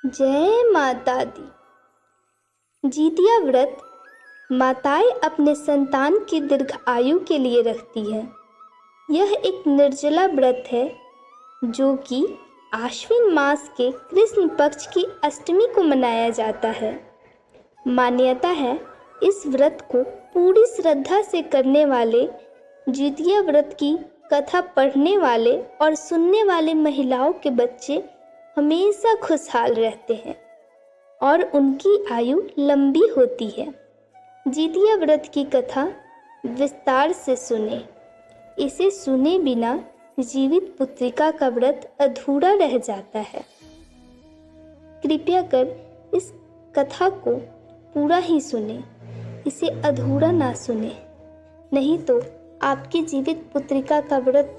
जय माता दी। जितिया व्रत माताएं अपने संतान की दीर्घ आयु के लिए रखती है। यह एक निर्जला व्रत है जो कि आश्विन मास के कृष्ण पक्ष की अष्टमी को मनाया जाता है। मान्यता है इस व्रत को पूरी श्रद्धा से करने वाले, जितिया व्रत की कथा पढ़ने वाले और सुनने वाले महिलाओं के बच्चे हमेशा खुशहाल रहते हैं और उनकी आयु लंबी होती है। जितिया व्रत की कथा विस्तार से सुने। इसे सुने बिना जीवित पुत्रिका का व्रत अधूरा रह जाता है। कृपया कर इस कथा को पूरा ही सुने, इसे अधूरा ना सुने, नहीं तो आपकी जीवित पुत्रिका का व्रत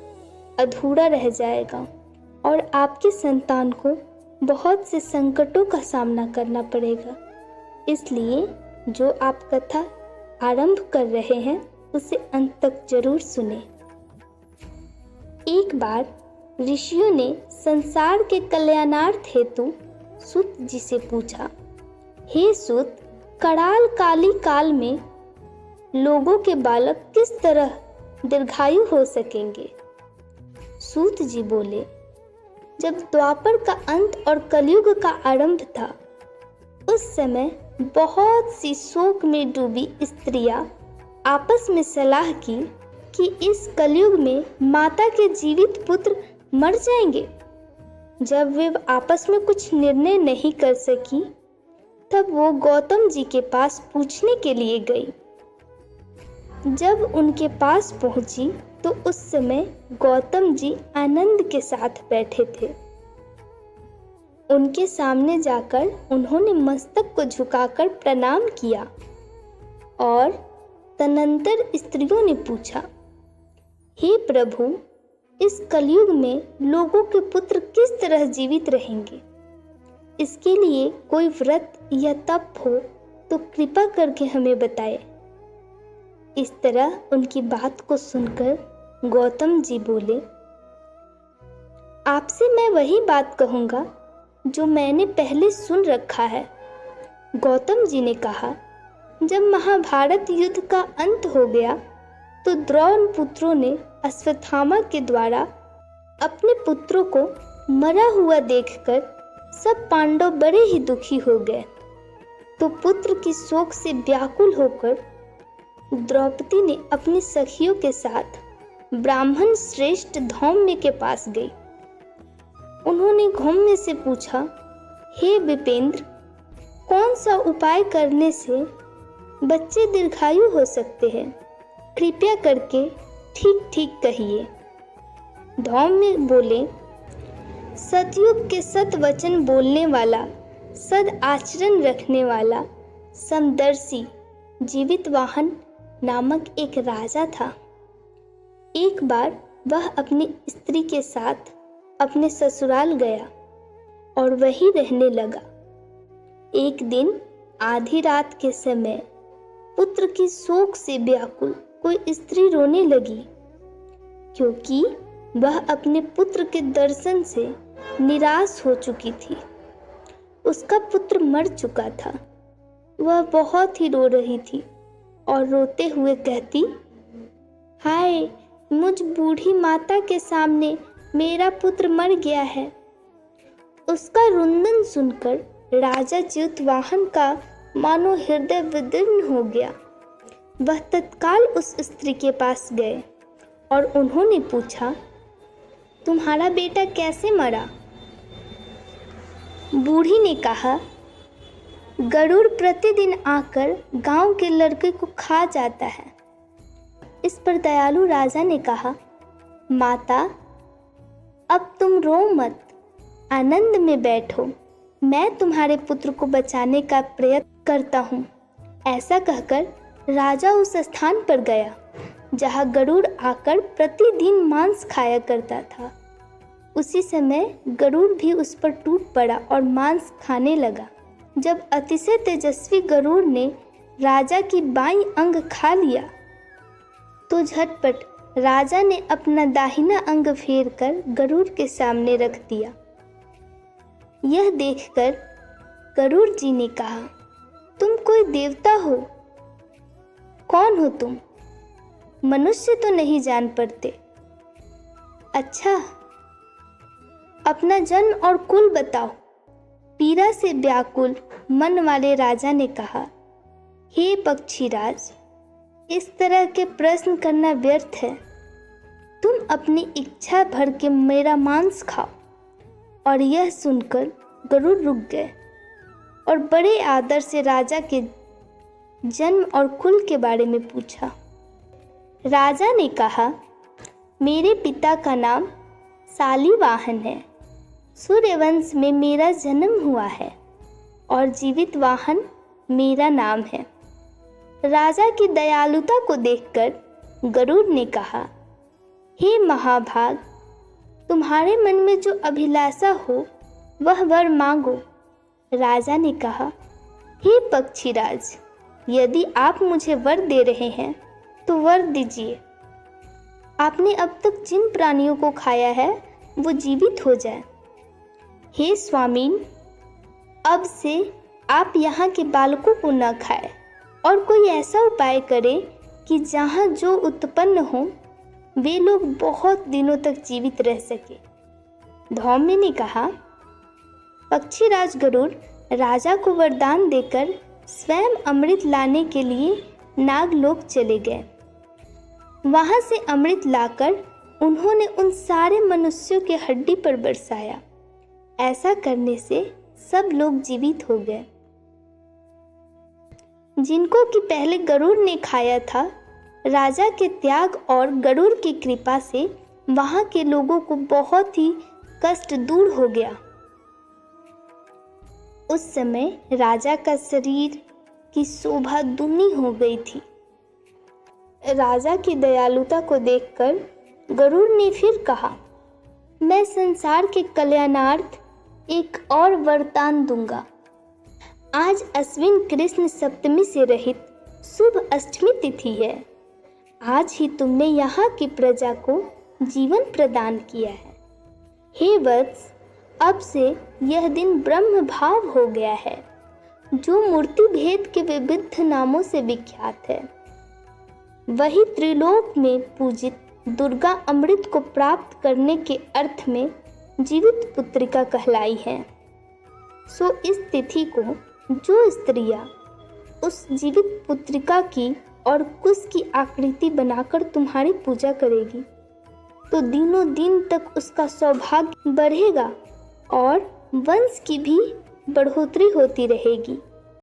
अधूरा रह जाएगा और आपके संतान को बहुत से संकटों का सामना करना पड़ेगा। इसलिए जो आप कथा आरंभ कर रहे हैं उसे अंत तक जरूर सुने। एक बार ऋषियों ने संसार के कल्याणार्थ हेतु सूत जी से पूछा, हे सूत, कराल काली काल में लोगों के बालक किस तरह दीर्घायु हो सकेंगे? सूत जी बोले, जब द्वापर का अंत और कलयुग का आरंभ था, उस समय बहुत सी शोक में डूबी स्त्रियां आपस में सलाह की कि इस कलयुग में माता के जीवित पुत्र मर जाएंगे। जब वे आपस में कुछ निर्णय नहीं कर सकी, तब वो गौतम जी के पास पूछने के लिए गई। जब उनके पास पहुंची तो उस समय गौतम जी आनंद के साथ बैठे थे। उनके सामने जाकर उन्होंने मस्तक को झुकाकर प्रणाम किया और तदनंतर स्त्रियों ने पूछा, हे प्रभु, इस कलयुग में लोगों के पुत्र किस तरह जीवित रहेंगे? इसके लिए कोई व्रत या तप हो तो कृपा करके हमें बताएं। इस तरह उनकी बात को सुनकर गौतम जी बोले, आपसे मैं वही बात कहूँगा जो मैंने पहले सुन रखा है। गौतम जी ने कहा, जब महाभारत युद्ध का अंत हो गया तो द्रोण पुत्रों ने अश्वत्थामा के द्वारा अपने पुत्रों को मरा हुआ देखकर सब पांडव बड़े ही दुखी हो गए। तो पुत्र की शोक से व्याकुल होकर द्रौपदी ने अपनी सखियों के साथ ब्राह्मण श्रेष्ठ धौम्य के पास गई। उन्होंने धौम्य से पूछा, हे विपेंद्र, कौन सा उपाय करने से बच्चे दीर्घायु हो सकते हैं? कृपया करके ठीक ठीक कहिए। धौम्य बोले, सतयुग के सत वचन बोलने वाला, सद आचरण रखने वाला समदर्शी जीवितवाहन नामक एक राजा था। एक बार वह अपनी स्त्री के साथ अपने ससुराल गया और वहीं रहने लगा। एक दिन आधी रात के समय पुत्र की शोक से व्याकुल कोई स्त्री रोने लगी, क्योंकि वह अपने पुत्र के दर्शन से निराश हो चुकी थी। उसका पुत्र मर चुका था। वह बहुत ही रो रही थी और रोते हुए कहती, हाय, मुझ बूढ़ी माता के सामने मेरा पुत्र मर गया है। उसका रुंदन सुनकर राजा जितवाहन का मानो हृदय विदीर्ण हो गया। वह तत्काल उस स्त्री के पास गए और उन्होंने पूछा, तुम्हारा बेटा कैसे मरा? बूढ़ी ने कहा, गरुड़ प्रतिदिन आकर गांव के लड़के को खा जाता है। इस पर दयालु राजा ने कहा, माता, अब तुम रो मत, आनंद में बैठो, मैं तुम्हारे पुत्र को बचाने का प्रयत्न करता हूँ। ऐसा कहकर राजा उस स्थान पर गया जहाँ गरुड़ आकर प्रतिदिन मांस खाया करता था। उसी समय गरुड़ भी उस पर टूट पड़ा और मांस खाने लगा। जब अतिशय तेजस्वी गरुड़ ने राजा की बाईं अंग खा लिया तो झटपट राजा ने अपना दाहिना अंग फेर कर गरुड़ के सामने रख दिया। यह देखकर गरुड़ जी ने कहा, तुम कोई देवता हो? कौन हो तुम? मनुष्य तो नहीं जान पड़ते। अच्छा, अपना जन्म और कुल बताओ। पीड़ा से व्याकुल मन वाले राजा ने कहा, हे पक्षीराज, इस तरह के प्रश्न करना व्यर्थ है। तुम अपनी इच्छा भर के मेरा मांस खाओ। और यह सुनकर गरुड़ रुक गए और बड़े आदर से राजा के जन्म और कुल के बारे में पूछा। राजा ने कहा, मेरे पिता का नाम शालिवाहन है। सूर्यवंश में मेरा जन्म हुआ है और जीवित वाहन मेरा नाम है। राजा की दयालुता को देखकर गरुड़ ने कहा, हे महाभाग, तुम्हारे मन में जो अभिलाषा हो वह वर मांगो। राजा ने कहा, हे पक्षीराज, यदि आप मुझे वर दे रहे हैं तो वर दीजिए। आपने अब तक जिन प्राणियों को खाया है वो जीवित हो जाए। हे स्वामीन, अब से आप यहाँ के बालकों को न खाएं और कोई ऐसा उपाय करें कि जहाँ जो उत्पन्न हो वे लोग बहुत दिनों तक जीवित रह सके। धौम्य ने कहा, पक्षीराज गरुड़ राजा को वरदान देकर स्वयं अमृत लाने के लिए नागलोक चले गए। वहां से अमृत लाकर उन्होंने उन सारे मनुष्यों के हड्डी पर बरसाया। ऐसा करने से सब लोग जीवित हो गए। जिनको कि पहले गरुड़ ने खाया था, राजा के त्याग और गरुड़ की कृपा से वहां के लोगों को बहुत ही कष्ट दूर हो गया। उस समय राजा का शरीर की शोभा दुनी हो गई थी। राजा की दयालुता को देखकर गरुड़ ने फिर कहा, मैं संसार के कल्याणार्थ एक और वरदान दूंगा। आज अश्विन कृष्ण सप्तमी से रहित शुभ अष्टमी तिथि है। आज ही तुमने यहाँ की प्रजा को जीवन प्रदान किया है। हे वत्स, अब से यह दिन ब्रह्म भाव हो गया है, जो मूर्ति भेद के विविध नामों से विख्यात है। वही त्रिलोक में पूजित दुर्गा अमृत को प्राप्त करने के अर्थ में जीवित पुत्रिका कहलाई है। सो इस तिथि को जो स्त्रियां उस जीवित पुत्रिका की और कुश की आकृति बनाकर तुम्हारी पूजा करेगी तो दिनों दिन तक उसका सौभाग्य बढ़ेगा और वंश की भी बढ़ोतरी होती रहेगी।